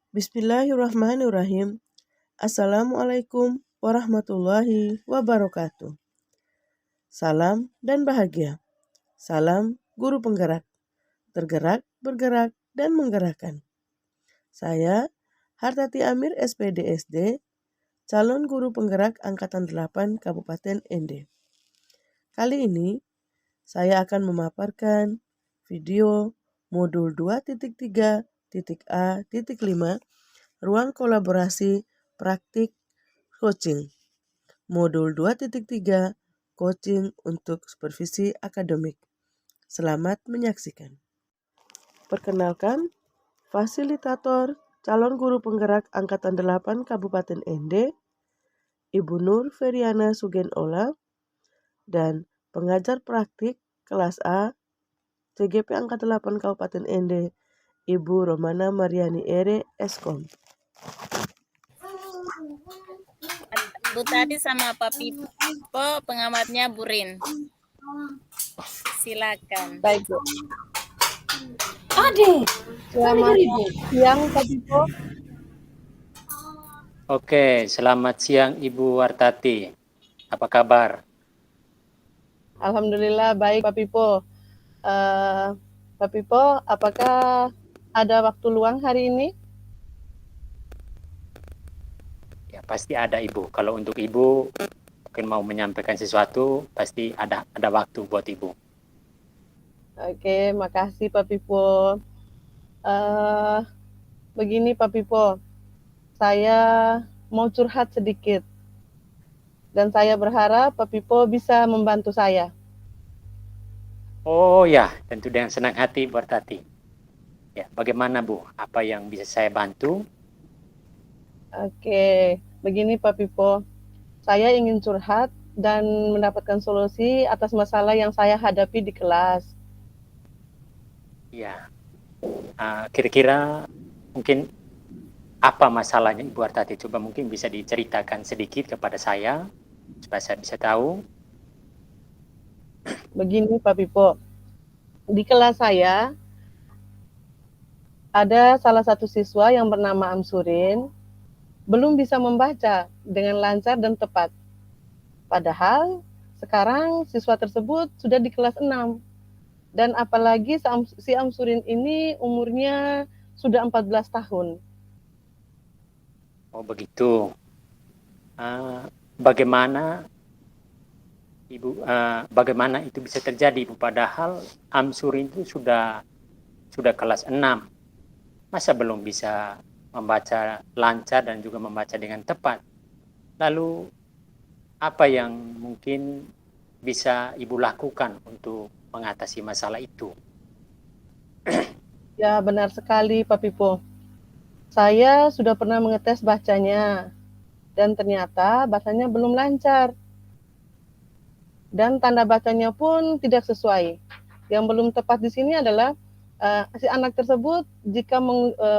Bismillahirrahmanirrahim. Assalamualaikum warahmatullahi wabarakatuh. Salam dan bahagia. Salam guru penggerak. Tergerak, bergerak, dan menggerakkan. Saya Hartati Amir SPD SD, calon guru penggerak Angkatan 8 Kabupaten Ende. Kali ini saya akan memaparkan video modul 2.3.A.5 Ruang Kolaborasi Praktik Coaching. Modul 2.3 Coaching untuk Supervisi Akademik. Selamat menyaksikan. Perkenalkan, fasilitator calon guru penggerak Angkatan 8 Kabupaten Ende, Ibu Nur Feriana Sugenola, dan pengajar praktik kelas A CGP Angkatan 8 Kabupaten Ende, Ibu Romana Mariani Ere Eskom. Bu Tati sama Pak Pipo, pengamatnya Burin. Silakan. Baik, Bu. Selamat siang, Pak Pipo. Oke, selamat siang Ibu Wartati. Apa kabar? Alhamdulillah baik, Pak Pipo. Pak Pipo, apakah ada waktu luang hari ini? Ya, pasti ada Ibu. Kalau untuk Ibu mungkin mau menyampaikan sesuatu, pasti ada waktu buat Ibu. Oke, makasih Pak Pipo. Begini Pak Pipo, saya mau curhat sedikit. Dan saya berharap Pak Pipo bisa membantu saya. Oh ya, tentu dengan senang hati Bu Wartati. Ya, bagaimana Bu? Apa yang bisa saya bantu? Oke, begini Pak Pipo, saya ingin curhat dan mendapatkan solusi atas masalah yang saya hadapi di kelas. Ya, kira-kira mungkin apa masalahnya Ibu Wartati? Coba mungkin bisa diceritakan sedikit kepada saya, supaya saya bisa tahu. Begini Pak Pipo, di kelas saya ada salah satu siswa yang bernama Amsurin belum bisa membaca dengan lancar dan tepat. Padahal sekarang siswa tersebut sudah di kelas 6. Dan apalagi si Amsurin ini umurnya sudah 14 tahun. Oh begitu. Bagaimana Ibu, bagaimana itu bisa terjadi Ibu? Padahal Amsurin itu sudah kelas 6. Masa belum bisa membaca lancar dan juga membaca dengan tepat? Lalu apa yang mungkin bisa Ibu lakukan untuk mengatasi masalah itu? Ya benar sekali Pak Pipo. Saya sudah pernah mengetes bacanya dan ternyata bacanya belum lancar. Dan tanda bacanya pun tidak sesuai. Yang belum tepat di sini adalah si anak tersebut jika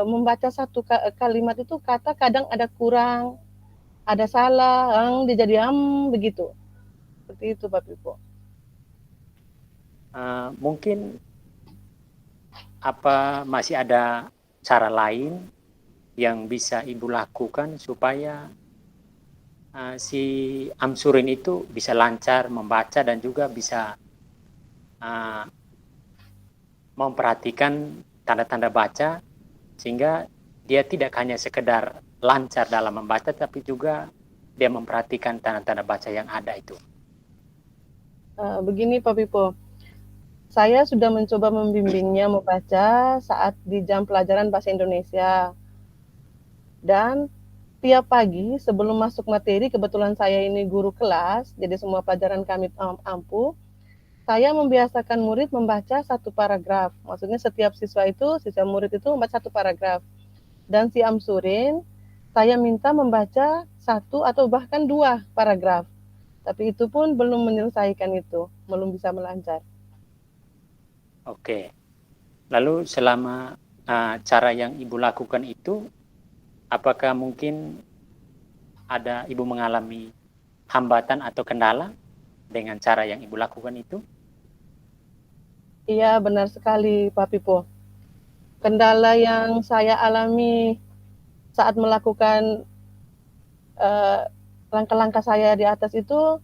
membaca satu kalimat itu kata kadang ada kurang, ada salah, dia jadi begitu. Seperti itu Pak Pipo. Mungkin apa masih ada cara lain yang bisa Ibu lakukan supaya si Amsurin itu bisa lancar membaca dan juga bisa memperhatikan tanda-tanda baca, sehingga dia tidak hanya sekedar lancar dalam membaca, tapi juga dia memperhatikan tanda-tanda baca yang ada itu. Begini Pak Pipo, saya sudah mencoba membimbingnya membaca saat di jam pelajaran bahasa Indonesia. Dan tiap pagi sebelum masuk materi, kebetulan saya ini guru kelas, jadi semua pelajaran kami ampuh, saya membiasakan murid membaca satu paragraf. Maksudnya setiap siswa murid itu membaca satu paragraf. Dan si Amsurin, saya minta membaca satu atau bahkan 2 paragraf. Tapi itu pun belum menyelesaikan itu, belum bisa melancar. Oke. Lalu selama cara yang Ibu lakukan itu, apakah mungkin ada Ibu mengalami hambatan atau kendala dengan cara yang Ibu lakukan itu? Iya, benar sekali Pak Pipo. Kendala yang saya alami saat melakukan langkah-langkah saya di atas itu,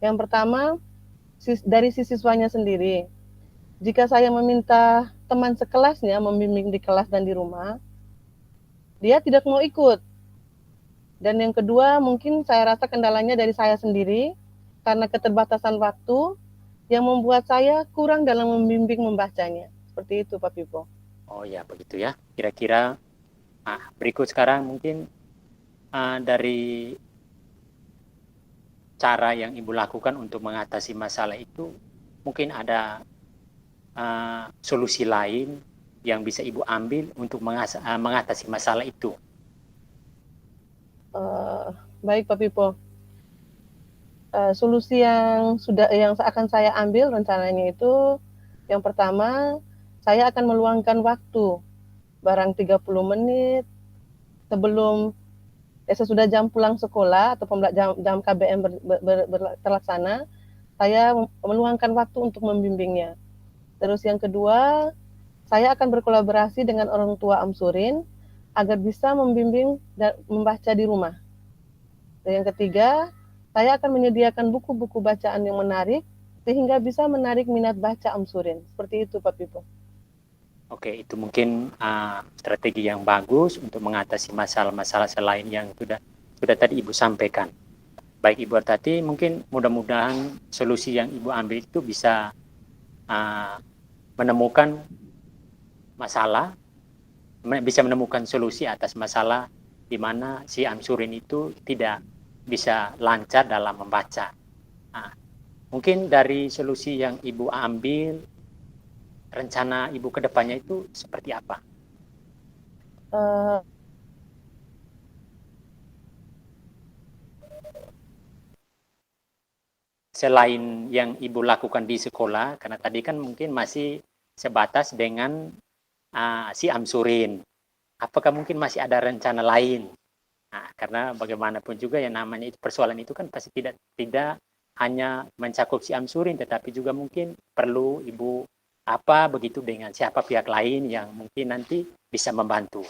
yang pertama dari si siswanya sendiri. Jika saya meminta teman sekelasnya membimbing di kelas dan di rumah, dia tidak mau ikut. Dan yang kedua, mungkin saya rasa kendalanya dari saya sendiri, karena keterbatasan waktu yang membuat saya kurang dalam membimbing membacanya. Seperti itu, Pak Pipo. Oh ya, begitu ya. Kira-kira berikut sekarang mungkin dari cara yang Ibu lakukan untuk mengatasi masalah itu, mungkin ada solusi lain yang bisa Ibu ambil untuk mengatasi masalah itu. Baik, Pak Pipo. Solusi yang akan saya ambil rencananya itu, yang pertama, saya akan meluangkan waktu barang 30 menit sebelum sesudah jam pulang sekolah atau jam KBM terlaksana, saya meluangkan waktu untuk membimbingnya. Terus yang kedua, saya akan berkolaborasi dengan orang tua Amsurin agar bisa membimbing dan membaca di rumah. Dan yang ketiga, saya akan menyediakan buku-buku bacaan yang menarik sehingga bisa menarik minat baca Amsurin. Seperti itu, Pak Pipo. Oke, itu mungkin strategi yang bagus untuk mengatasi masalah-masalah selain yang sudah tadi Ibu sampaikan. Baik Ibu Artati, mungkin mudah-mudahan solusi yang Ibu ambil itu bisa menemukan masalah, bisa menemukan solusi atas masalah di mana si Amsurin itu tidak bisa lancar dalam membaca. Mungkin dari solusi yang Ibu ambil, rencana Ibu ke depannya itu seperti apa? Selain yang Ibu lakukan di sekolah, karena tadi kan mungkin masih sebatas dengan si Amsurin. Apakah mungkin masih ada rencana lain? Karena bagaimanapun juga yang namanya itu persoalan itu kan pasti tidak hanya mencakup si Amsurin, tetapi juga mungkin perlu Ibu begitu dengan siapa pihak lain yang mungkin nanti bisa membantu.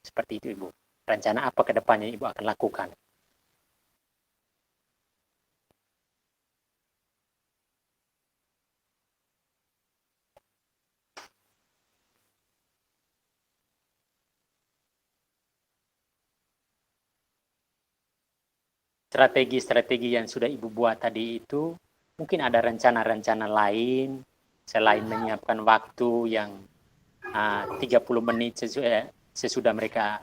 Seperti itu Ibu. Rencana apa ke depannya Ibu akan lakukan? Strategi-strategi yang sudah Ibu buat tadi itu, mungkin ada rencana-rencana lain selain menyiapkan waktu yang 30 menit sesudah mereka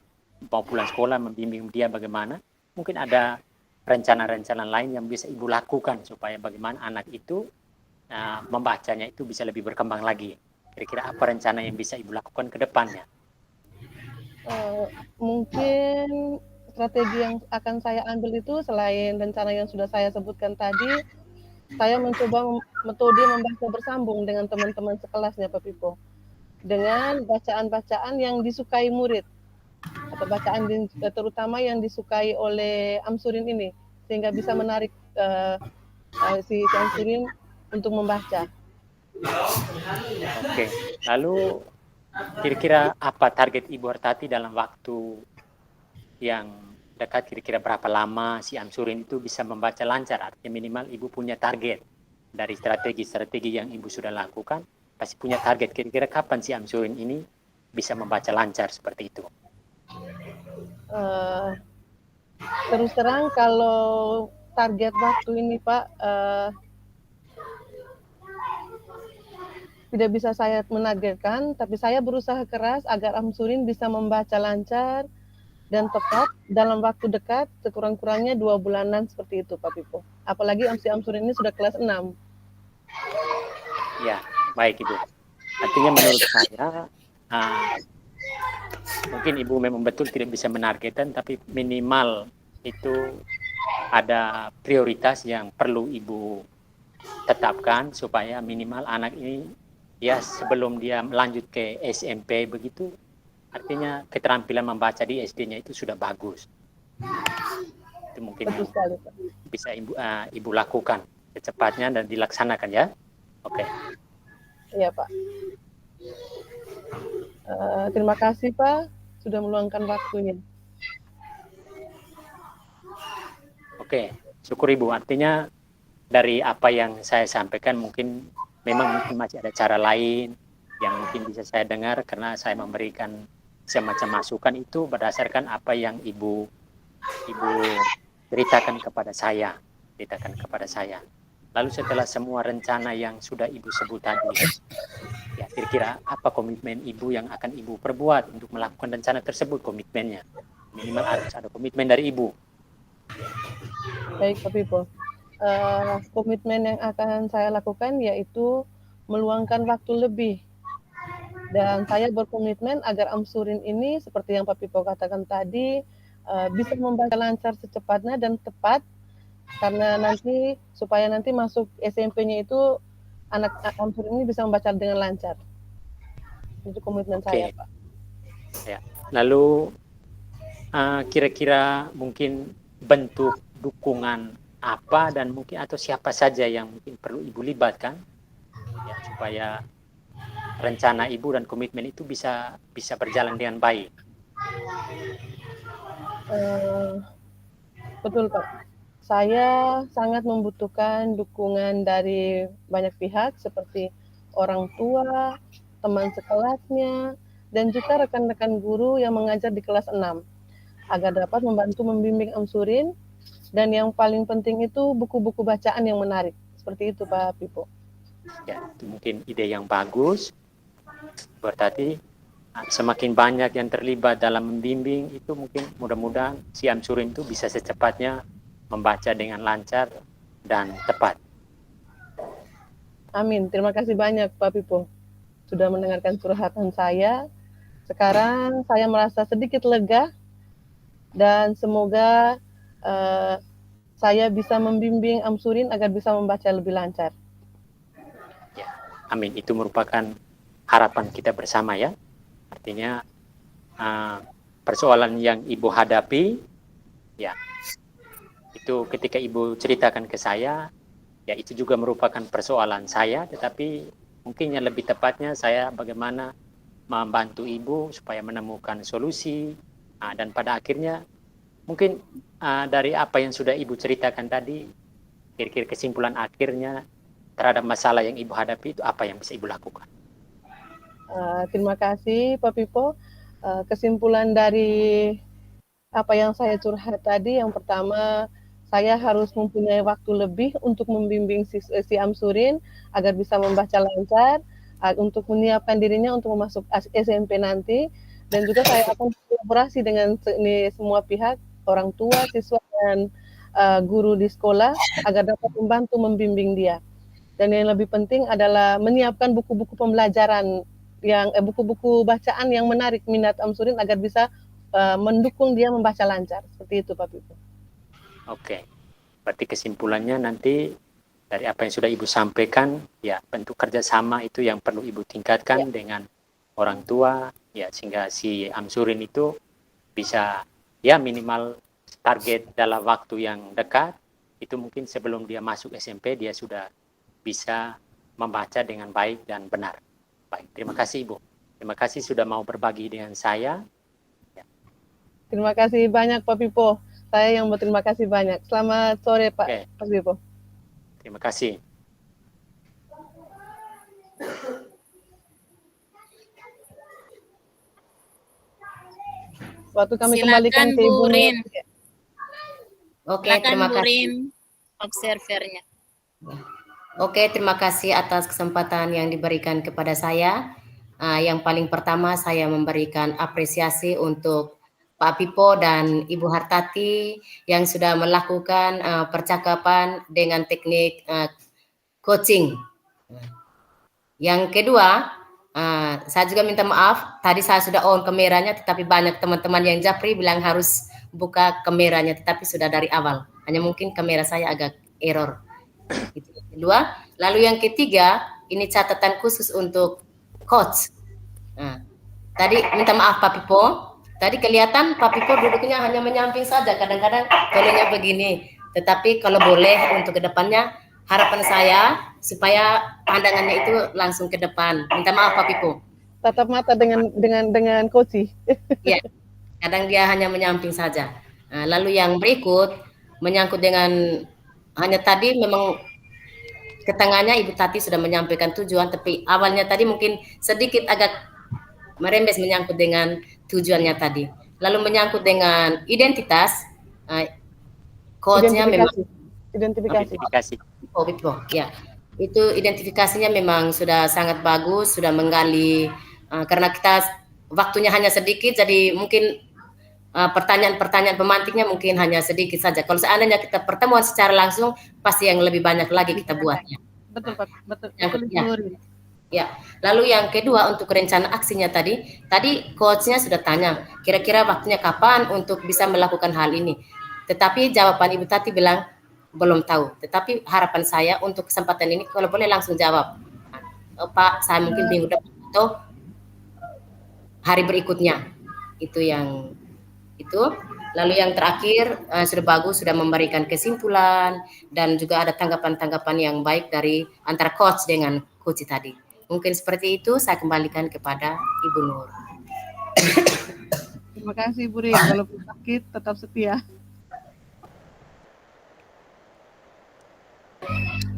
mau pulang sekolah membimbing dia bagaimana. Mungkin ada rencana-rencana lain yang bisa Ibu lakukan supaya bagaimana anak itu membacanya itu bisa lebih berkembang lagi. Kira-kira apa rencana yang bisa Ibu lakukan ke depannya? Mungkin strategi yang akan saya ambil itu selain rencana yang sudah saya sebutkan tadi, saya mencoba metode membaca bersambung dengan teman-teman sekelasnya, Pak Pipo. Dengan bacaan-bacaan yang disukai murid atau bacaan terutama yang disukai oleh Amsurin ini, sehingga bisa menarik si Amsurin untuk membaca. Oke, lalu kira-kira apa target Ibu Artati dalam waktu yang dekat, kira-kira berapa lama si Amsurin itu bisa membaca lancar? Artinya minimal Ibu punya target dari strategi-strategi yang Ibu sudah lakukan, pasti punya target kira-kira kapan si Amsurin ini bisa membaca lancar seperti itu. Terus terang kalau target waktu ini Pak tidak bisa saya menargetkan, tapi saya berusaha keras agar Amsurin bisa membaca lancar dan tepat dalam waktu dekat, sekurang-kurangnya 2 bulanan seperti itu, Pak Pipo. Apalagi si Amsurin ini sudah kelas 6. Ya, baik Ibu. Artinya menurut saya, mungkin Ibu memang betul tidak bisa menargetkan, tapi minimal itu ada prioritas yang perlu Ibu tetapkan supaya minimal anak ini ya sebelum dia melanjut ke SMP begitu, artinya keterampilan membaca di SD-nya itu sudah bagus. Itu mungkin Betul yang sekali, Pak. bisa Ibu lakukan secepatnya dan dilaksanakan ya. Oke. Iya, Pak. Terima kasih, Pak, sudah meluangkan waktunya. Oke, syukur Ibu. Artinya dari apa yang saya sampaikan mungkin masih ada cara lain yang mungkin bisa saya dengar karena saya memberikan semacam masukan itu berdasarkan apa yang Ibu ceritakan kepada saya. Lalu setelah semua rencana yang sudah Ibu sebut tadi, ya kira-kira apa komitmen Ibu yang akan Ibu perbuat untuk melakukan rencana tersebut, komitmennya? Minimal harus ada komitmen dari Ibu. Baik, Pak Pipo. Komitmen yang akan saya lakukan yaitu meluangkan waktu lebih. Dan saya berkomitmen agar Amsurin ini seperti yang Pak Pipo katakan tadi bisa membaca lancar secepatnya dan tepat karena nanti supaya nanti masuk SMP-nya itu anak Amsurin ini bisa membaca dengan lancar. Itu komitmen saya, Pak. Ya. Lalu kira-kira mungkin bentuk dukungan apa dan mungkin atau siapa saja yang mungkin perlu Ibu libatkan ya, supaya rencana Ibu dan komitmen itu bisa berjalan dengan baik. Betul, Pak. Saya sangat membutuhkan dukungan dari banyak pihak seperti orang tua, teman sekelasnya, dan juga rekan-rekan guru yang mengajar di kelas 6 agar dapat membantu membimbing Amsurin, dan yang paling penting itu buku-buku bacaan yang menarik. Seperti itu, Pak Pipo. Ya, itu mungkin ide yang bagus. Berarti semakin banyak yang terlibat dalam membimbing itu mungkin mudah-mudahan si Amsurin itu bisa secepatnya membaca dengan lancar dan tepat. Amin. Terima kasih banyak Pak Pipo sudah mendengarkan curhatan saya. Sekarang saya merasa sedikit lega dan semoga saya bisa membimbing Amsurin agar bisa membaca lebih lancar. Ya, amin. Itu merupakan harapan kita bersama ya. Artinya persoalan yang Ibu hadapi ya itu ketika Ibu ceritakan ke saya ya itu juga merupakan persoalan saya, tetapi mungkin yang lebih tepatnya saya bagaimana membantu Ibu supaya menemukan solusi dan pada akhirnya mungkin dari apa yang sudah Ibu ceritakan tadi kira-kira kesimpulan akhirnya terhadap masalah yang Ibu hadapi itu apa yang bisa Ibu lakukan? Terima kasih Pak Pipo. Kesimpulan dari apa yang saya curhat tadi, yang pertama saya harus mempunyai waktu lebih untuk membimbing si Amsurin agar bisa membaca lancar, untuk menyiapkan dirinya untuk masuk SMP nanti, dan juga saya akan kolaborasi dengan semua pihak, orang tua, siswa, dan guru di sekolah agar dapat membantu membimbing dia. Dan yang lebih penting adalah menyiapkan buku-buku pembelajaran yang buku-buku bacaan yang menarik minat Amsurin agar bisa mendukung dia membaca lancar. Seperti itu Pak Pipo. Oke, berarti kesimpulannya nanti dari apa yang sudah Ibu sampaikan, ya bentuk kerjasama itu yang perlu Ibu tingkatkan dengan orang tua, ya sehingga si Amsurin itu bisa ya minimal target dalam waktu yang dekat, itu mungkin sebelum dia masuk SMP dia sudah bisa membaca dengan baik dan benar. Baik, terima kasih Ibu. Terima kasih sudah mau berbagi dengan saya. Terima kasih banyak Pak Pipo. Saya yang berterima kasih banyak. Selamat sore Pak Pipo. Terima kasih. Waktu kami kembalikan ke Ibu Rin. Oke, silakan terima Bu kasih. Rin, observernya. Oke, terima kasih atas kesempatan yang diberikan kepada saya. Yang paling pertama saya memberikan apresiasi untuk Pak Pipo dan Ibu Hartati yang sudah melakukan percakapan dengan teknik coaching. Yang kedua, saya juga minta maaf, tadi saya sudah on kameranya, tetapi banyak teman-teman yang japri bilang harus buka kameranya, tetapi sudah dari awal. Hanya mungkin kamera saya agak error. Itu yang kedua. Lalu yang ketiga, ini catatan khusus untuk coach. Tadi minta maaf Pak Pipo, tadi kelihatan Pak Pipo duduknya hanya menyamping saja, kadang-kadang tolongnya begini. Tetapi kalau boleh untuk kedepannya, harapan saya supaya pandangannya itu langsung ke depan. Minta maaf Pak Pipo. Tatap mata dengan coach. Ya, kadang dia hanya menyamping saja. Lalu yang berikut, menyangkut dengan hanya tadi memang ke tengahnya Ibu Tati sudah menyampaikan tujuan, tapi awalnya tadi mungkin sedikit agak merembes menyangkut dengan tujuannya tadi. Lalu menyangkut dengan identitas, coachnya memang Identifikasi. ya. Itu identifikasinya memang sudah sangat bagus, sudah menggali karena kita waktunya hanya sedikit, jadi mungkin pertanyaan-pertanyaan pemantiknya mungkin hanya sedikit saja. Kalau seandainya kita pertemuan secara langsung, pasti yang lebih banyak lagi kita buatnya. Betul, Pak. Betul. Ya. Lalu yang kedua untuk rencana aksinya tadi coachnya sudah tanya, kira-kira waktunya kapan untuk bisa melakukan hal ini. Tetapi jawaban Ibu Tati bilang belum tahu. Tetapi harapan saya untuk kesempatan ini kalau boleh langsung jawab, Pak, saya mungkin minggu depan atau hari berikutnya. Itu yang itu. Lalu yang terakhir sudah bagus, sudah memberikan kesimpulan dan juga ada tanggapan-tanggapan yang baik dari antara coach dengan coach tadi. Mungkin seperti itu, saya kembalikan kepada Ibu Nur. Terima kasih Bu Rin, walaupun sakit tetap setia.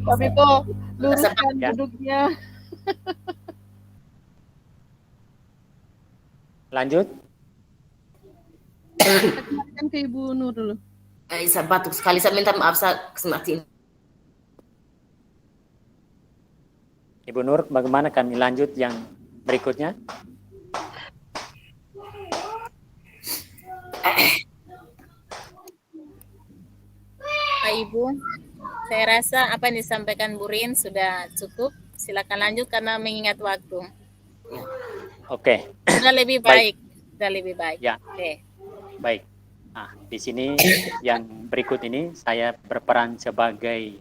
Tapi kok luruskan duduknya. Lanjut. Kembalikan ke Ibu Nur dulu. Saya batuk sekali, saya minta maaf, saya kesematiin. Ibu Nur, bagaimana kami lanjut yang berikutnya? Pak Ibu, saya rasa apa yang disampaikan Bu Rin sudah cukup. Silakan lanjut karena mengingat waktu. Oke. Sudah lebih baik. Sudah lebih baik. Ya. Oke. Baik. Nah, di sini yang berikut ini saya berperan sebagai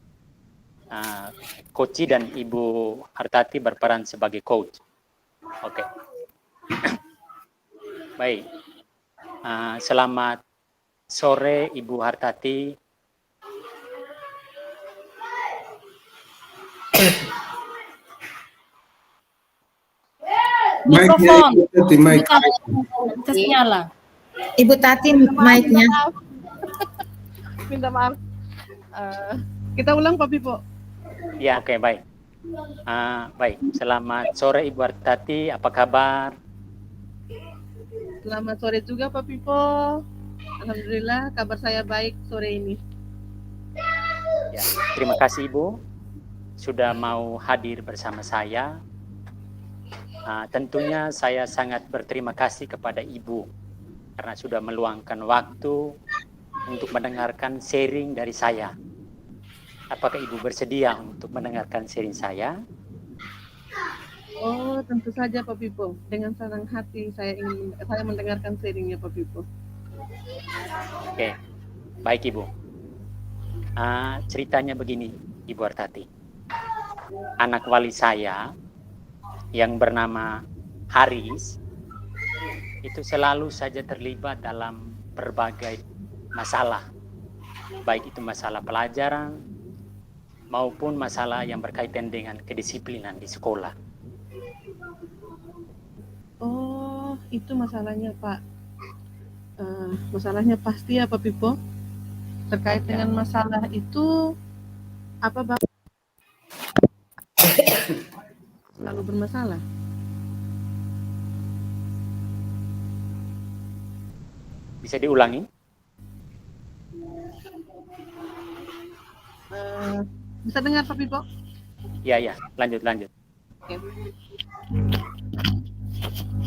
coach dan Ibu Hartati berperan sebagai coach. Oke. Baik. Selamat sore Ibu Hartati. Mikrofon. Tes nyala. Ibu Tati mic-nya. Minta maaf. Kita ulang Pak Pipo. Ya, oke, baik. Baik, selamat sore Ibu Hartati, apa kabar? Selamat sore juga Pak Pipo. Alhamdulillah kabar saya baik sore ini. Ya, terima kasih Ibu sudah mau hadir bersama saya. Tentunya saya sangat berterima kasih kepada Ibu karena sudah meluangkan waktu untuk mendengarkan sharing dari saya. Apakah Ibu bersedia untuk mendengarkan sharing saya? Oh, tentu saja Pak Pipo. Dengan senang hati saya mendengarkan sharingnya Pak Pipo. Oke, baik Ibu. Ceritanya begini, Ibu Hartati. Anak wali saya yang bernama Haris itu selalu saja terlibat dalam berbagai masalah, baik itu masalah pelajaran maupun masalah yang berkaitan dengan kedisiplinan di sekolah. Oh, itu masalahnya Pak. Masalahnya pasti ya Pak Pipo. Terkait dengan masalah itu, apa Bapak selalu bermasalah? Bisa diulangi? Bisa dengar Pak Pipo? Ya, lanjut. Oke.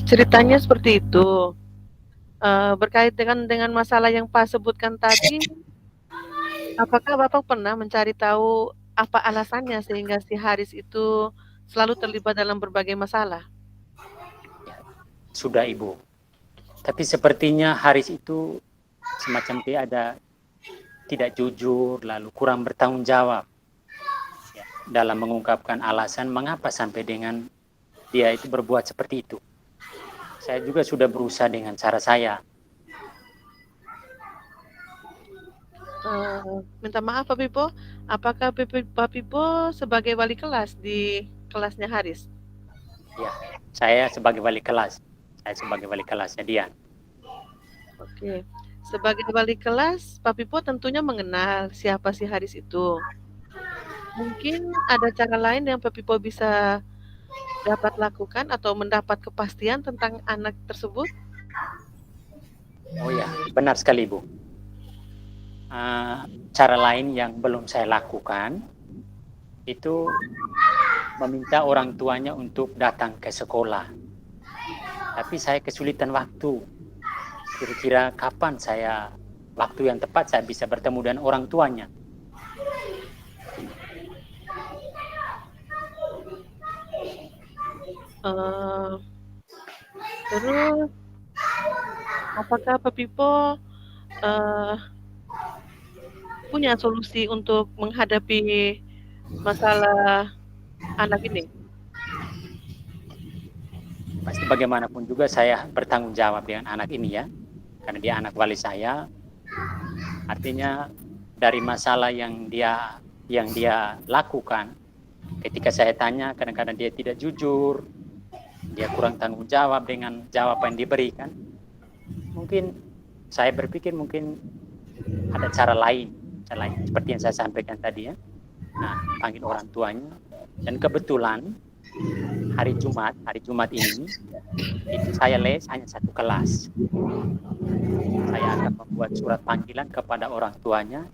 Ceritanya seperti itu. Berkait dengan masalah yang Pak sebutkan tadi, apakah Bapak pernah mencari tahu apa alasannya sehingga si Haris itu selalu terlibat dalam berbagai masalah? Sudah Ibu. Tapi sepertinya Haris itu semacam kayak ada tidak jujur, lalu kurang bertanggung jawab dalam mengungkapkan alasan mengapa sampai dengan dia itu berbuat seperti itu. Saya juga sudah berusaha dengan cara saya. Minta maaf Pak Pipo, apakah Pak Pipo sebagai wali kelas di kelasnya Haris? Ya, saya sebagai wali kelas. Saya sebagai wali kelasnya dia. Oke. Sebagai wali kelas, Pak Pipo tentunya mengenal siapa si Haris itu. Mungkin ada cara lain yang Pak Pipo bisa dapat lakukan atau mendapat kepastian tentang anak tersebut? Oh ya, benar sekali Bu. Cara lain yang belum saya lakukan itu meminta orang tuanya untuk datang ke sekolah. Tapi saya kesulitan waktu. Kira-kira kapan waktu yang tepat saya bisa bertemu dengan orang tuanya? Terus, apakah Pak Pipo punya solusi untuk menghadapi masalah anak ini? Pasti bagaimanapun juga saya bertanggung jawab dengan anak ini ya, karena dia anak wali saya. Artinya dari masalah yang dia lakukan, ketika saya tanya kadang-kadang dia tidak jujur, dia kurang tanggung jawab dengan jawaban yang diberikan. Mungkin saya berpikir mungkin ada cara lain seperti yang saya sampaikan tadi ya. Nah, panggil orang tuanya, dan kebetulan hari Jumat ini itu saya les hanya satu kelas. Saya akan membuat surat panggilan kepada orang tuanya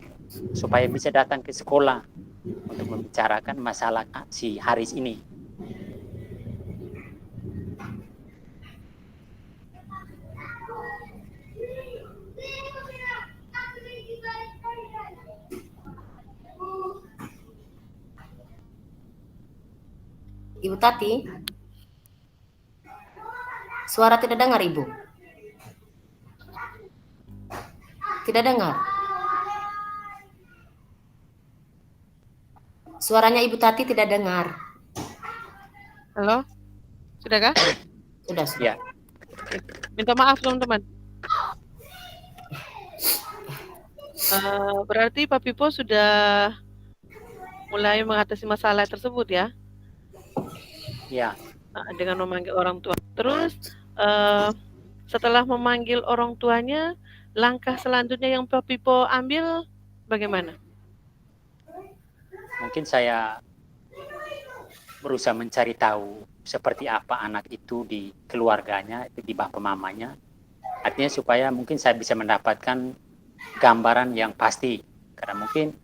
supaya bisa datang ke sekolah untuk membicarakan masalah si Haris ini. Ibu Tati, suara tidak dengar Ibu. Tidak dengar. Suaranya Ibu Tati tidak dengar. Halo? Sudahkah? Sudah. Ya. Minta maaf teman-teman. Berarti Pak Pipo sudah mulai mengatasi masalah tersebut ya? Ya. Dengan memanggil orang tua. Terus setelah memanggil orang tuanya, langkah selanjutnya yang Pak Pipo ambil bagaimana? Mungkin saya berusaha mencari tahu seperti apa anak itu di keluarganya, di bapak mamanya. Artinya supaya mungkin saya bisa mendapatkan gambaran yang pasti. Karena mungkin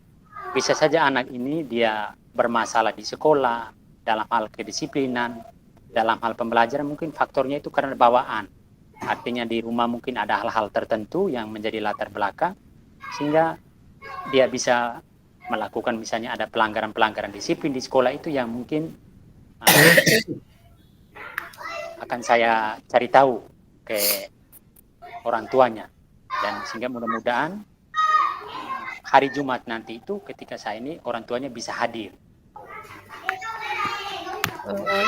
bisa saja anak ini dia bermasalah di sekolah, dalam hal kedisiplinan, dalam hal pembelajaran, mungkin faktornya itu karena bawaan. Artinya di rumah mungkin ada hal-hal tertentu yang menjadi latar belakang, sehingga dia bisa melakukan misalnya ada pelanggaran-pelanggaran disiplin di sekolah itu yang mungkin akan saya cari tahu ke orang tuanya. Dan sehingga mudah-mudahan hari Jumat nanti itu ketika saya ini orang tuanya bisa hadir.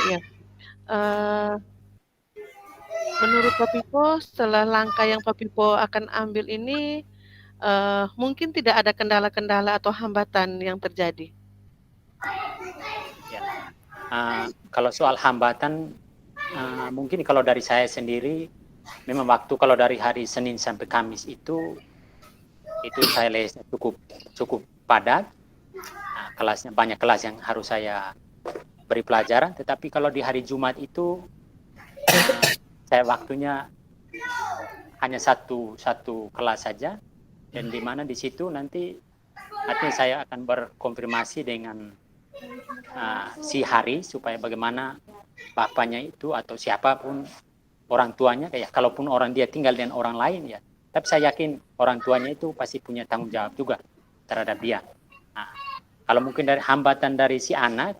Ya. Menurut Pak Pipo, setelah langkah yang Pak Pipo akan ambil ini, mungkin tidak ada kendala-kendala atau hambatan yang terjadi. Ya. Kalau soal hambatan, mungkin kalau dari saya sendiri, memang waktu kalau dari hari Senin sampai Kamis itu saya les cukup padat. Kelasnya banyak kelas yang harus saya beri pelajaran. Tetapi kalau di hari Jumat itu saya waktunya hanya satu kelas saja, dan di mana di situ nanti artinya saya akan berkonfirmasi dengan si Hari supaya bagaimana bapaknya itu atau siapapun orang tuanya, kayak kalaupun orang dia tinggal dengan orang lain ya, tapi saya yakin orang tuanya itu pasti punya tanggung jawab juga terhadap dia. Nah, kalau mungkin dari hambatan dari si anak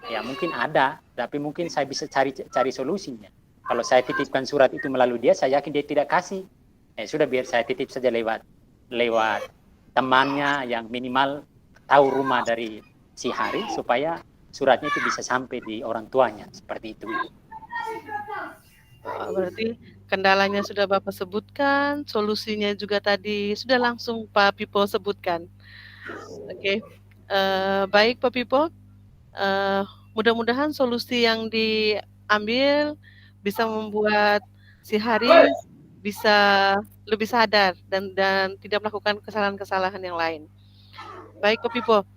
ya mungkin ada, tapi mungkin saya bisa cari solusinya. Kalau saya titipkan surat itu melalui dia, saya yakin dia tidak kasih. Sudah biar saya titip saja lewat temannya yang minimal tahu rumah dari si Hari supaya suratnya itu bisa sampai di orang tuanya, seperti itu. Berarti kendalanya sudah Bapak sebutkan, solusinya juga tadi sudah langsung Pak Pipo sebutkan. Oke. Baik Pak Pipo, mudah-mudahan solusi yang diambil bisa membuat si Haris bisa lebih sadar dan tidak melakukan kesalahan-kesalahan yang lain. Baik Pak Pipo,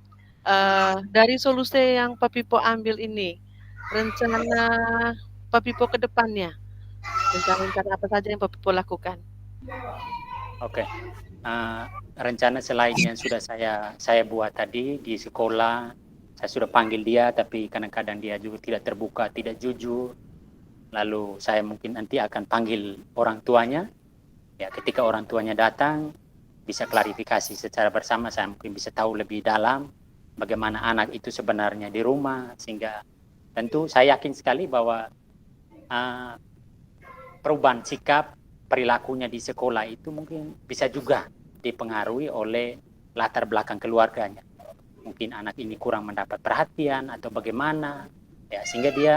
dari solusi yang Pak Pipo ambil ini, rencana Pak Pipo ke depannya, rencana-rencana apa saja yang Pak Pipo lakukan? Oke. Rencana selain yang sudah saya buat tadi di sekolah, saya sudah panggil dia, tapi kadang-kadang dia juga tidak terbuka, tidak jujur. Lalu saya mungkin nanti akan panggil orang tuanya. Ya, ketika orang tuanya datang, bisa klarifikasi secara bersama. Saya mungkin bisa tahu lebih dalam bagaimana anak itu sebenarnya di rumah, sehingga tentu saya yakin sekali bahwa perubahan sikap perilakunya di sekolah itu mungkin bisa juga dipengaruhi oleh latar belakang keluarganya. Mungkin anak ini kurang mendapat perhatian atau bagaimana, ya, sehingga dia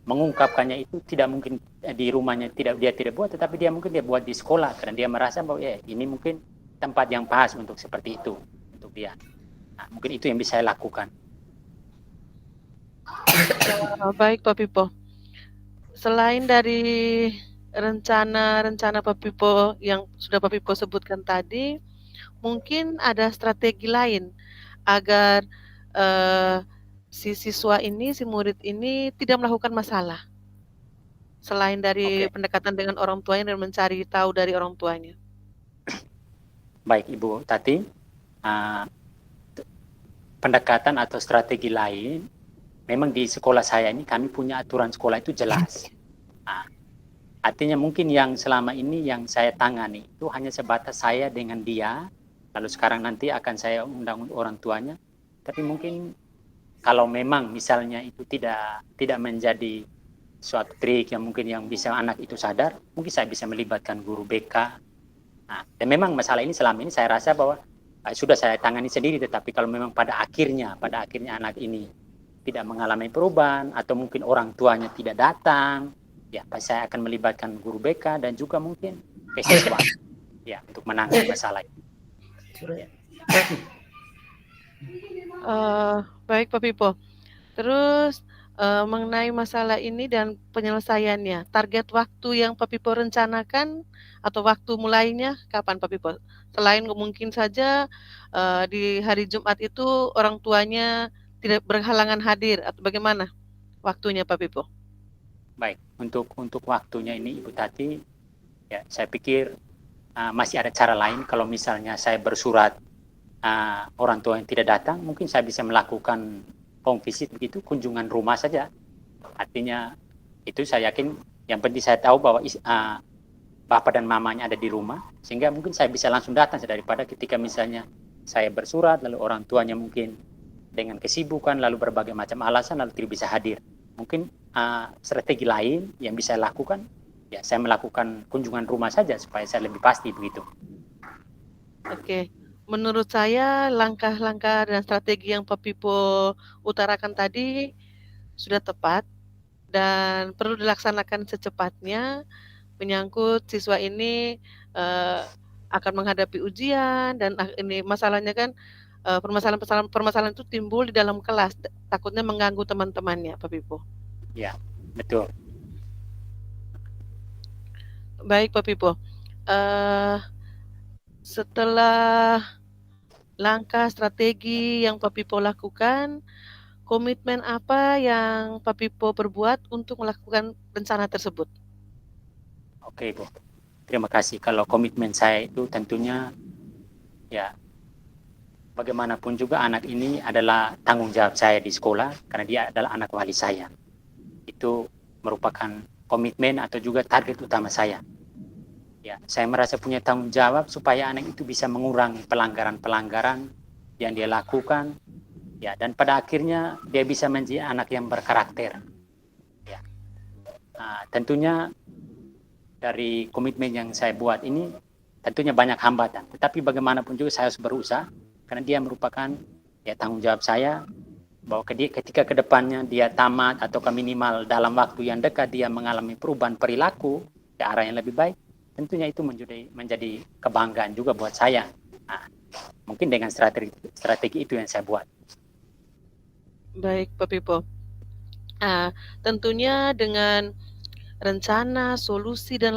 mengungkapkannya itu tidak mungkin di rumahnya dia tidak buat, tetapi dia mungkin dia buat di sekolah karena dia merasa bahwa ya ini mungkin tempat yang pas untuk seperti itu untuk dia. Nah, mungkin itu yang bisa saya lakukan. Baik Pak Pipo. Selain dari rencana Pak Pipo yang sudah Pak Pipo sebutkan tadi, mungkin ada strategi lain agar si siswa ini, si murid ini tidak melakukan masalah. Selain dari pendekatan dengan orang tuanya dan mencari tahu dari orang tuanya. Baik Ibu Tati, pendekatan atau strategi lain, memang di sekolah saya ini kami punya aturan sekolah itu jelas. Artinya mungkin yang selama ini yang saya tangani itu hanya sebatas saya dengan dia, lalu sekarang nanti akan saya undang orang tuanya. Tapi mungkin kalau memang misalnya itu tidak menjadi suatu trik yang mungkin yang bisa anak itu sadar, mungkin saya bisa melibatkan guru BK. Nah, dan memang masalah ini selama ini saya rasa bahwa sudah saya tangani sendiri, tetapi kalau memang pada akhirnya anak ini tidak mengalami perubahan atau mungkin orang tuanya tidak datang, ya saya akan melibatkan guru BK dan juga mungkin siswa ya untuk menangani masalah ini. Ya. Baik Pak Pipo. Terus mengenai masalah ini dan penyelesaiannya, target waktu yang Pak Pipo rencanakan atau waktu mulainya kapan Pak Pipo? Selain mungkin saja di hari Jumat itu orang tuanya tidak berhalangan hadir atau bagaimana waktunya Pak Pipo? Baik, untuk waktunya ini Ibu Tati, ya saya pikir masih ada cara lain. Kalau misalnya saya bersurat orang tua yang tidak datang, mungkin saya bisa melakukan home visit begitu, kunjungan rumah saja. Artinya itu saya yakin yang penting saya tahu bahwa bapak dan mamanya ada di rumah, sehingga mungkin saya bisa langsung datang daripada ketika misalnya saya bersurat lalu orang tuanya mungkin dengan kesibukan lalu berbagai macam alasan lalu tidak bisa hadir. Mungkin strategi lain yang bisa saya lakukan, ya saya melakukan kunjungan rumah saja supaya saya lebih pasti begitu. Oke. Menurut saya langkah-langkah dan strategi yang Pak Pipo utarakan tadi sudah tepat dan perlu dilaksanakan secepatnya menyangkut siswa ini akan menghadapi ujian dan ini masalahnya kan permasalahan itu timbul di dalam kelas, takutnya mengganggu teman-temannya Pak Pipo. Ya, betul. Baik Pak Pipo. Setelah langkah strategi yang Pak Pipo lakukan, komitmen apa yang Pak Pipo perbuat untuk melakukan rencana tersebut? Oke, Bu. Terima kasih. Kalau komitmen saya itu tentunya ya bagaimanapun juga anak ini adalah tanggung jawab saya di sekolah karena dia adalah anak wali saya. Itu merupakan komitmen atau juga target utama saya. Ya, saya merasa punya tanggung jawab supaya anak itu bisa mengurangi pelanggaran-pelanggaran yang dia lakukan, ya, dan pada akhirnya dia bisa menjadi anak yang berkarakter. Ya. Tentunya dari komitmen yang saya buat ini, tentunya banyak hambatan. Tetapi bagaimanapun juga saya harus berusaha, karena dia merupakan ya tanggung jawab saya bahwa ketika kedepannya dia tamat atau minimal dalam waktu yang dekat dia mengalami perubahan perilaku ke arah yang lebih baik. Tentunya itu menjadi kebanggaan juga buat saya. Mungkin dengan strategi itu yang saya buat. Baik, Pak Pipo. Tentunya dengan rencana, solusi dan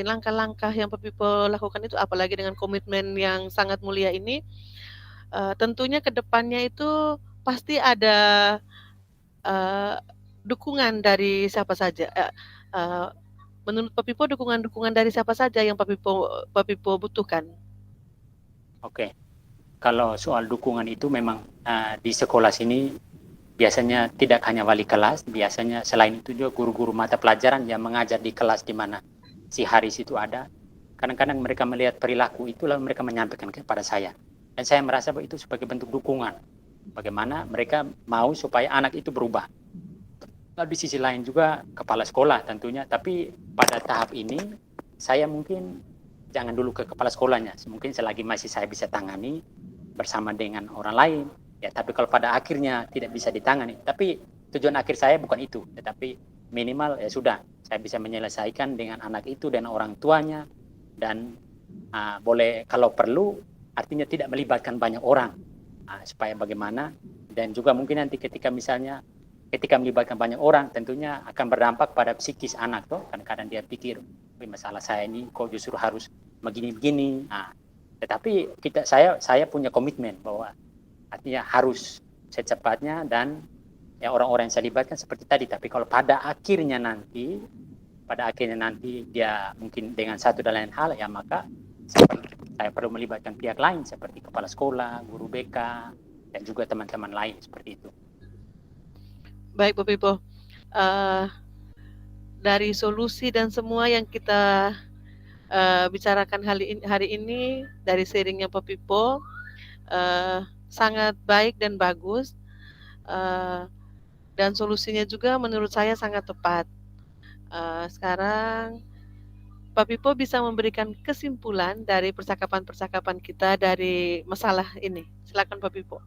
langkah-langkah yang Pak Pipo lakukan itu, apalagi dengan komitmen yang sangat mulia ini, tentunya ke depannya itu pasti ada dukungan dari siapa saja. Menurut Pak Pipo, dukungan dari siapa saja yang Pak Pipo butuhkan? Oke, kalau soal dukungan itu memang di sekolah sini biasanya tidak hanya wali kelas, biasanya selain itu juga guru-guru mata pelajaran yang mengajar di kelas di mana si Haris itu ada. Kadang-kadang mereka melihat perilaku itu lalu mereka menyampaikan kepada saya. Dan saya merasa bahwa itu sebagai bentuk dukungan. Bagaimana mereka mau supaya anak itu berubah. Lalu di sisi lain juga kepala sekolah tentunya. Tapi pada tahap ini saya mungkin jangan dulu ke kepala sekolahnya. Mungkin selagi masih saya bisa tangani bersama dengan orang lain. Ya, tapi kalau pada akhirnya tidak bisa ditangani. Tapi tujuan akhir saya bukan itu. Tetapi minimal ya sudah. Saya bisa menyelesaikan dengan anak itu dan orang tuanya. Dan boleh kalau perlu artinya tidak melibatkan banyak orang. Supaya bagaimana. Dan juga mungkin nanti ketika misalnya ketika melibatkan banyak orang tentunya akan berdampak pada psikis anak toh. Kadang-kadang dia pikir masalah saya ini kok justru harus begini-begini. Tetapi saya punya komitmen bahwa artinya harus secepatnya dan ya orang-orang yang saya libatkan seperti tadi. Tapi kalau pada akhirnya nanti dia mungkin dengan satu dan lain hal ya maka saya perlu melibatkan pihak lain seperti kepala sekolah, guru BK dan juga teman-teman lain seperti itu. Baik Pak Pipo, dari solusi dan semua yang kita bicarakan hari ini dari sharingnya Pak Pipo sangat baik dan bagus, dan solusinya juga menurut saya sangat tepat. Sekarang Pak Pipo bisa memberikan kesimpulan dari percakapan-percakapan kita dari masalah ini. Silakan Pak Pipo.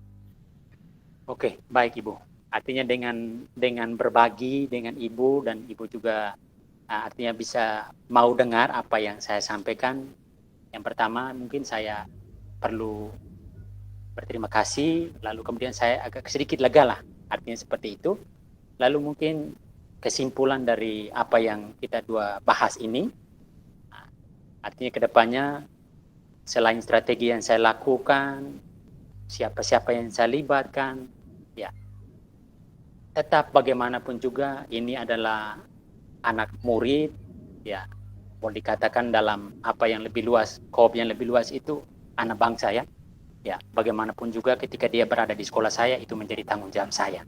Oke, baik Ibu. Artinya dengan berbagi dengan Ibu dan Ibu juga artinya bisa mau dengar apa yang saya sampaikan. Yang pertama mungkin saya perlu berterima kasih, lalu kemudian saya agak sedikit lega lah, artinya seperti itu. Lalu mungkin kesimpulan dari apa yang kita dua bahas ini, artinya kedepannya selain strategi yang saya lakukan, siapa-siapa yang saya libatkan, ya tetap bagaimanapun juga ini adalah anak murid, ya boleh dikatakan dalam apa yang lebih luas, skop yang lebih luas itu anak bangsa ya. Ya, bagaimanapun juga ketika dia berada di sekolah saya itu menjadi tanggung jawab saya.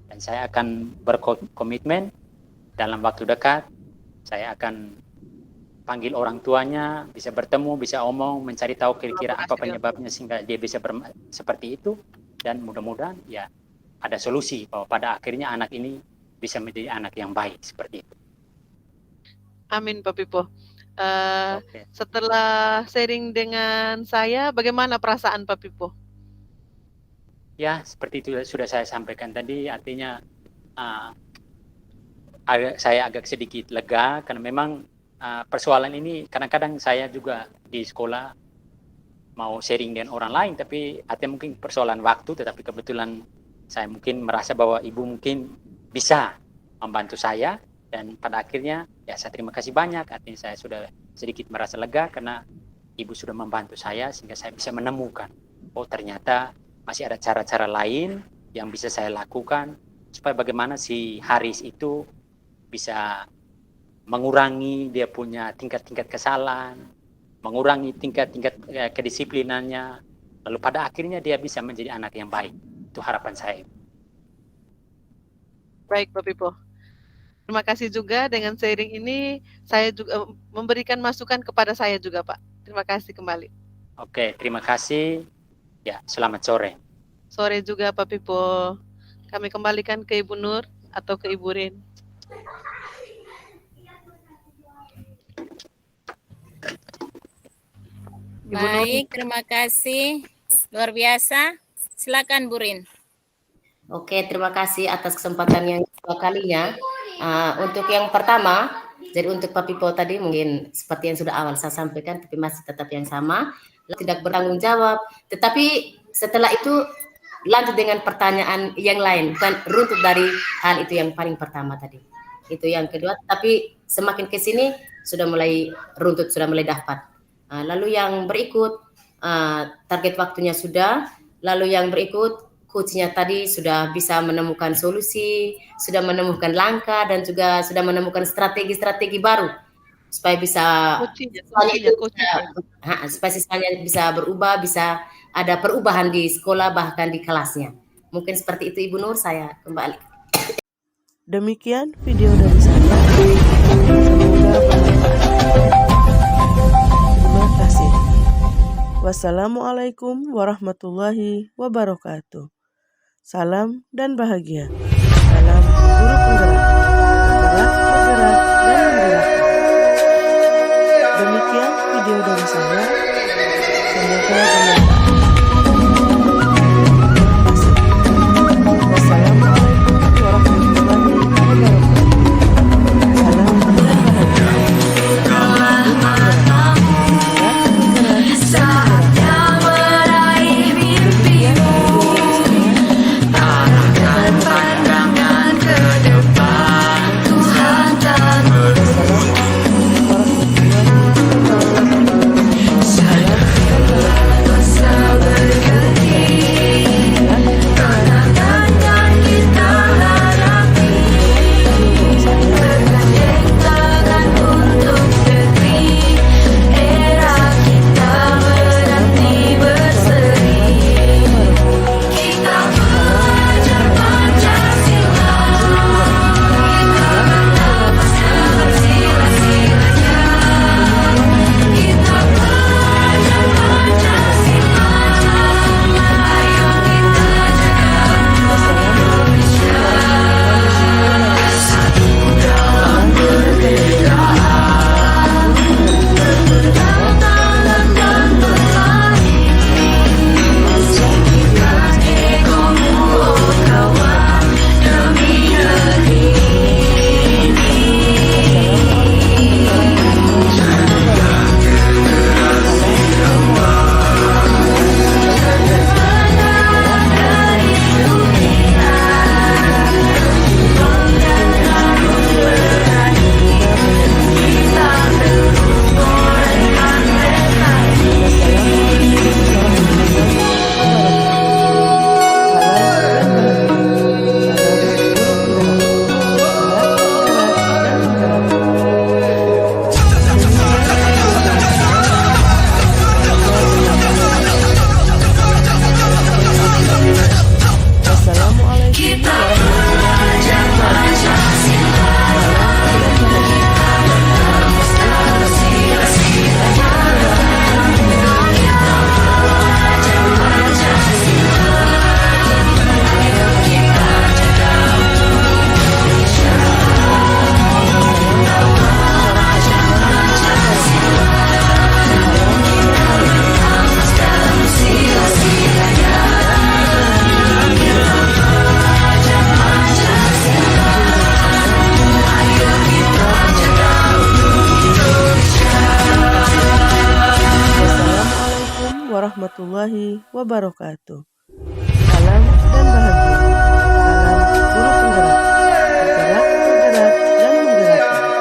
Dan saya akan berkomitmen dalam waktu dekat saya akan panggil orang tuanya, bisa bertemu, bisa omong, mencari tahu kira-kira apa penyebabnya sehingga dia bisa seperti itu dan mudah-mudahan ya ada solusi bahwa pada akhirnya anak ini bisa menjadi anak yang baik seperti itu. Amin Pak Pipo. Setelah sharing dengan saya, bagaimana perasaan Pak Pipo? Ya, seperti itu sudah saya sampaikan tadi, artinya saya agak sedikit lega karena memang persoalan ini kadang-kadang saya juga di sekolah mau sharing dengan orang lain, tapi artinya mungkin persoalan waktu, tetapi kebetulan saya mungkin merasa bahwa Ibu mungkin bisa membantu saya. Dan pada akhirnya ya saya terima kasih banyak, artinya saya sudah sedikit merasa lega karena Ibu sudah membantu saya sehingga saya bisa menemukan oh ternyata masih ada cara-cara lain yang bisa saya lakukan supaya bagaimana si Haris itu bisa mengurangi dia punya tingkat-tingkat kesalahan, mengurangi tingkat-tingkat kedisiplinannya, lalu pada akhirnya dia bisa menjadi anak yang baik. Itu harapan saya. Baik Pak Pipo. Terima kasih juga dengan sharing ini, saya juga memberikan masukan kepada saya juga Pak. Terima kasih kembali. Oke, terima kasih. Ya, selamat sore. Sore juga Pak Pipo. Kami kembalikan ke Ibu Nur atau ke Ibu Rin. Baik, terima kasih. Luar biasa. Silakan Bu Rin. Oke, terima kasih atas kesempatan yang kedua kalinya. Untuk yang pertama, jadi untuk Pak Pipo tadi mungkin seperti yang sudah awal saya sampaikan, tapi masih tetap yang sama, tidak bertanggung jawab. Tetapi setelah itu lanjut dengan pertanyaan yang lain, bukan runtut dari hal itu yang paling pertama tadi. Itu yang kedua, tapi semakin ke sini sudah mulai runtut, sudah mulai dapat. Lalu yang berikut target waktunya sudah, lalu yang berikut coachnya tadi sudah bisa menemukan solusi, sudah menemukan langkah, dan juga sudah menemukan strategi-strategi baru supaya bisa supaya siswanya bisa berubah, bisa ada perubahan di sekolah bahkan di kelasnya. Mungkin seperti itu Ibu Nur, saya kembali. Demikian video dari saya. Semoga bermanfaat. Terima kasih. Wassalamualaikum warahmatullahi wabarakatuh. Salam dan bahagia. Salam guru penggerak. Bergerak, bergerak, dan menggerakkan. Demikian video dari saya. Semoga bermanfaat. warahmatullahi wabarakatuh. Salam dan bahagia. Salam guru penggerak. Bergerak, bergerak, dan menggerakkan.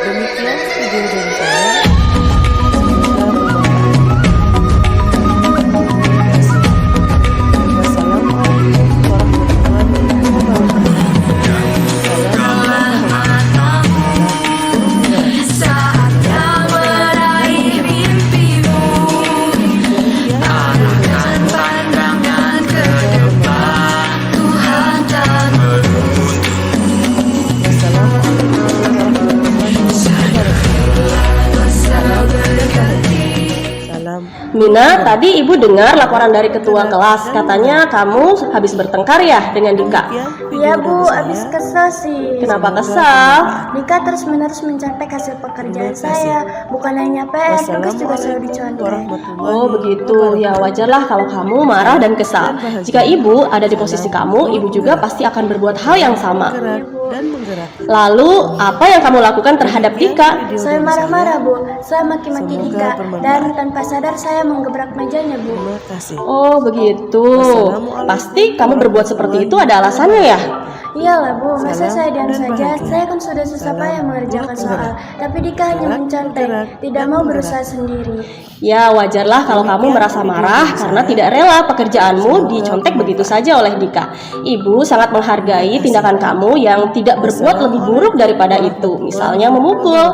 Demikian video dari saya. Semoga bermanfaat. Wassalamualaikum warahmatullahi wabarakatuh. Salam dan Mina, tadi Ibu dengar laporan dari ketua kelas. Katanya kamu habis bertengkar ya dengan Dika? Iya Bu, habis kesel sih. Kenapa kesal? Dika terus-menerus mencapai hasil pekerjaan saya. Bukan hanya PR, tugas juga selalu dicontoh. Oh begitu, ya wajarlah kalau kamu marah dan kesal. Jika Ibu ada di posisi kamu, Ibu juga pasti akan berbuat hal yang sama. Lalu, apa yang kamu lakukan terhadap Dika? Saya marah-marah Bu, saya maki-maki Dika. Dan tanpa sadar saya menggebrak mejanya Bu. Oh begitu, pasti kamu berbuat seperti itu ada alasannya ya? Iyalah Bu, masa saya diam saja? Saya kan sudah susah payah mengerjakan soal, tapi Dika hanya mencontek, tidak mau berusaha sendiri. Ya, wajarlah kalau kamu merasa marah karena tidak rela pekerjaanmu dicontek begitu saja oleh Dika. Ibu sangat menghargai tindakan kamu yang tidak berbuat lebih buruk daripada itu, misalnya memukul.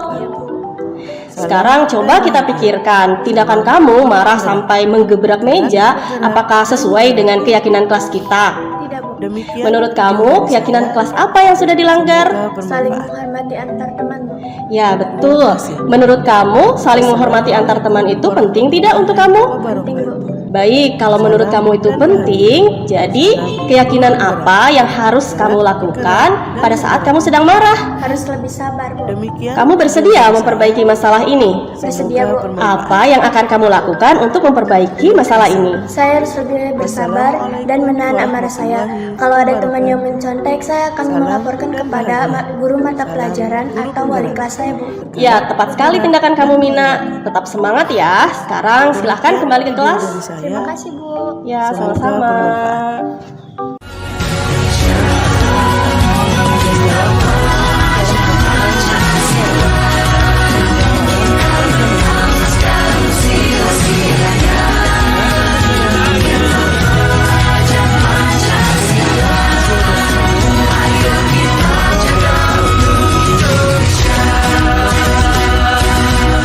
Sekarang coba kita pikirkan, tindakan kamu marah sampai menggebrak meja, apakah sesuai dengan keyakinan kelas kita? Tidak Bu, Menurut kamu, keyakinan kelas apa yang sudah dilanggar? saling menghormati antar teman Bu. Ya, betul. Menurut kamu, saling menghormati antar teman itu penting tidak untuk kamu? Penting Bu. Baik, kalau menurut kamu itu penting, jadi keyakinan apa yang harus kamu lakukan pada saat kamu sedang marah? Harus lebih sabar Bu. Kamu bersedia memperbaiki masalah ini? Bersedia Bu. Apa yang akan kamu lakukan untuk memperbaiki masalah ini? Saya harus lebih bersabar dan menahan amarah saya. Kalau ada teman yang mencontek, saya akan melaporkan kepada guru mata pelajaran atau wali kelas saya Bu. Ya, tepat sekali tindakan kamu, Mina. Tetap semangat ya. Sekarang silahkan kembali ke kelas. Terima kasih Bu. Ya, sama-sama.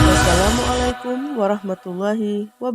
Wassalamualaikum warahmatullahi wabarakatuh.